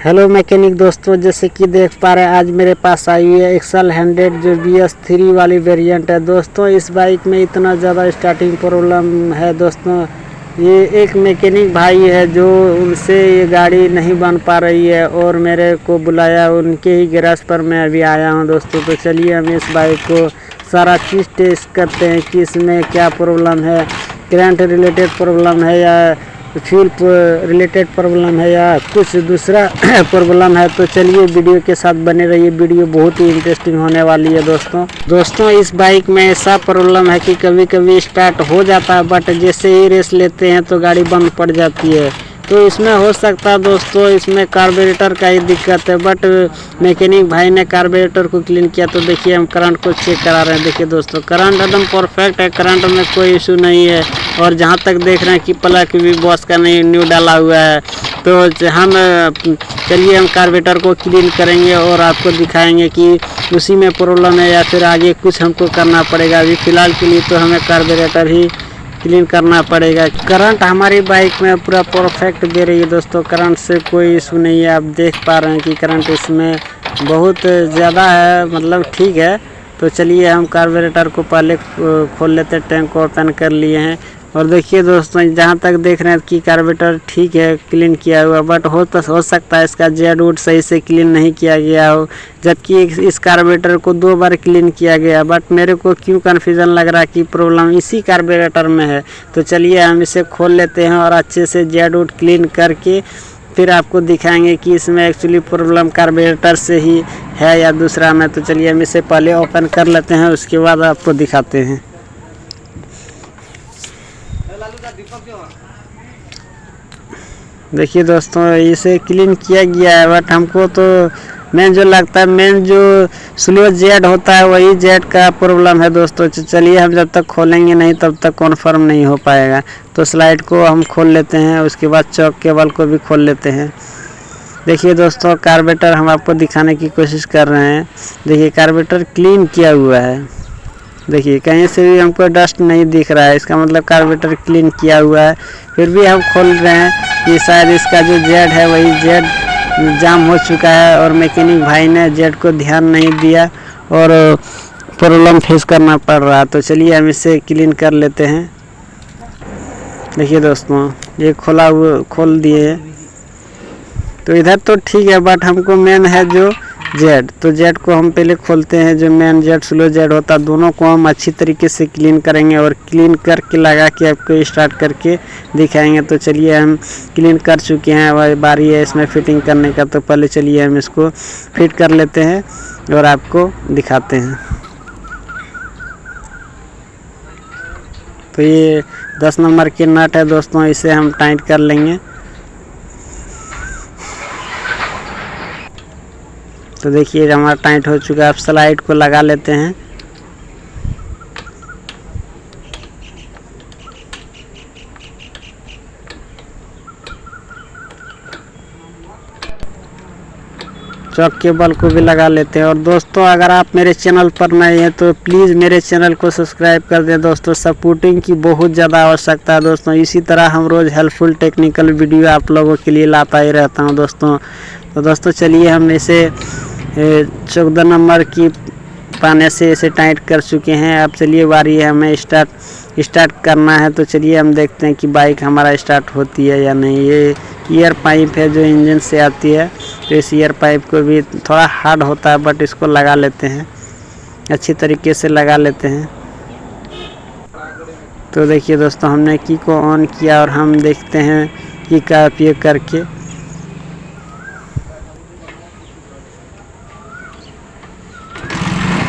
Hello mechanic दोस्तों, जैसे कि देख पा रहे हैं आज मेरे पास आई हुई है एक्सल 100 जो BS3 वाली वेरिएंट है। दोस्तों इस बाइक में इतना ज़्यादा स्टार्टिंग प्रॉब्लम है। दोस्तों ये एक मैकेनिक भाई है जो उनसे ये गाड़ी नहीं बन पा रही है और मेरे को बुलाया, उनके ही गैराज पर मैं अभी आया हूं। दोस्तों तो चलिए हम इस बाइक को सारा चीज़ टेस्ट करते हैं कि इसमें क्या प्रॉब्लम है, करंट रिलेटेड प्रॉब्लम है या फ्यूल रिलेटेड प्रॉब्लम है या कुछ दूसरा प्रॉब्लम है। तो चलिए वीडियो के साथ बने रहिए, वीडियो बहुत ही इंटरेस्टिंग होने वाली है। दोस्तों इस बाइक में ऐसा प्रॉब्लम है कि कभी कभी स्टार्ट हो जाता है बट जैसे ही रेस लेते हैं तो गाड़ी बंद पड़ जाती है। तो इसमें हो सकता है दोस्तों इसमें कार्बोरेटर का ही दिक्कत है, बट मैकेनिक भाई ने कार्बोरेटर को क्लीन किया। तो देखिए हम करंट को चेक करा रहे हैं। देखिए दोस्तों करंट एकदम परफेक्ट है, करंट में कोई इशू नहीं है। और जहां तक देख रहे हैं कि प्लग भी बॉस का नहीं न्यू डाला हुआ है। तो हम चलिए हम कार्बोरेटर को क्लीन करेंगे और आपको दिखाएंगे कि उसी में प्रॉब्लम है या फिर आगे कुछ हमको करना पड़ेगा। अभी फ़िलहाल के लिए तो हमें कार्बोरेटर ही क्लीन करना पड़ेगा। करंट हमारी बाइक में पूरा परफेक्ट दे रही है। दोस्तों करंट से कोई इशू नहीं है, आप देख पा रहे हैं कि करंट इसमें बहुत ज़्यादा है, मतलब ठीक है। तो चलिए हम कार्बोरेटर को पहले खोल लेते हैं। टैंक को ओपन कर लिए हैं और देखिए दोस्तों जहाँ तक देख रहे हैं कि कार्बोरेटर ठीक है, क्लीन किया हुआ, बट हो सकता है इसका जेड वुड सही से क्लीन नहीं किया गया हो, जबकि इस कार्बोरेटर को 2 बार क्लीन किया गया। बट मेरे को क्यों कन्फ्यूज़न लग रहा है कि प्रॉब्लम इसी कार्बोरेटर में है। तो चलिए हम इसे खोल लेते हैं और अच्छे से जेड वुड क्लीन करके फिर आपको दिखाएंगे कि इसमें एक्चुअली प्रॉब्लम कार्बोरेटर से ही है या दूसरा में। तो चलिए हम इसे पहले ओपन कर लेते हैं, उसके बाद आपको दिखाते हैं। देखिए दोस्तों इसे क्लीन किया गया है, बट हमको तो मेन जो लगता है, मेन जो स्लो जेड होता है वही जेड का प्रॉब्लम है। दोस्तों चलिए हम जब तक खोलेंगे नहीं तब तक कन्फर्म नहीं हो पाएगा। तो स्लाइड को हम खोल लेते हैं, उसके बाद चौक केबल को भी खोल लेते हैं। देखिए दोस्तों कार्बोरेटर हम आपको दिखाने की कोशिश कर रहे हैं। देखिए कार्बोरेटर क्लीन किया हुआ है, देखिए कहीं से भी हमको डस्ट नहीं दिख रहा है, इसका मतलब कार्बोरेटर क्लीन किया हुआ है। फिर भी हम खोल रहे हैं कि शायद इसका जो जेड है वही जेड जाम हो चुका है और मैकेनिक भाई ने जेड को ध्यान नहीं दिया और प्रॉब्लम फेस करना पड़ रहा। तो चलिए हम इसे क्लीन कर लेते हैं। देखिए दोस्तों ये खोल दिए, तो इधर तो ठीक है, बट हमको मेन है जो जेड, तो जेड को हम पहले खोलते हैं। जो मेन जेड स्लो जेड होता है दोनों को हम अच्छी तरीके से क्लीन करेंगे और क्लीन करके लगा के आपको स्टार्ट करके दिखाएंगे। तो चलिए हम क्लीन कर चुके हैं, वह बारी है इसमें फिटिंग करने का। तो पहले चलिए हम इसको फिट कर लेते हैं और आपको दिखाते हैं। तो ये 10 नंबर की नट है दोस्तों, इसे हम टाइट कर लेंगे। तो देखिए हमारा टाइट हो चुका है। अब स्लाइड को लगा लेते हैं। चौक केबल को भी लगा लेते हैं। और दोस्तों अगर आप मेरे चैनल पर नए हैं तो प्लीज़ मेरे चैनल को सब्सक्राइब कर दें। दोस्तों सपोर्टिंग की बहुत ज़्यादा आवश्यकता है दोस्तों, इसी तरह हम रोज़ हेल्पफुल टेक्निकल वीडियो आप लोगों के लिए लाता ही रहता हूं दोस्तों। तो दोस्तों चलिए हम इसे 14 नंबर की पाने से इसे टाइट कर चुके हैं। अब चलिए बारी है हमें स्टार्ट करना है। तो चलिए हम देखते हैं कि बाइक हमारा स्टार्ट होती है या नहीं। ये ईयर पाइप है जो इंजन से आती है, तो इस ईयर पाइप को भी थोड़ा हार्ड होता है, बट इसको लगा लेते हैं, अच्छी तरीके से लगा लेते हैं। तो देखिए दोस्तों हमने की को ऑन किया और हम देखते हैं की का उपयोग करके।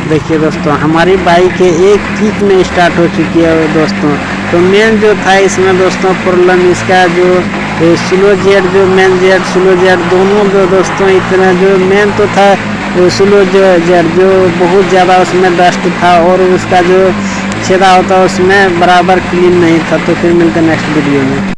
देखिए दोस्तों हमारी बाइक एक किक में स्टार्ट हो चुकी है दोस्तों। तो मेन जो था इसमें दोस्तों प्रॉब्लम इसका जो स्लो जेड, जो मेन जेड स्लो जेड दोनों जो दोस्तों इतना जो मेन तो था स्लो जेड जो बहुत ज़्यादा उसमें डस्ट था और उसका जो छेदा होता उसमें बराबर क्लीन नहीं था। तो फिर मिलते हैं नेक्स्ट वीडियो में।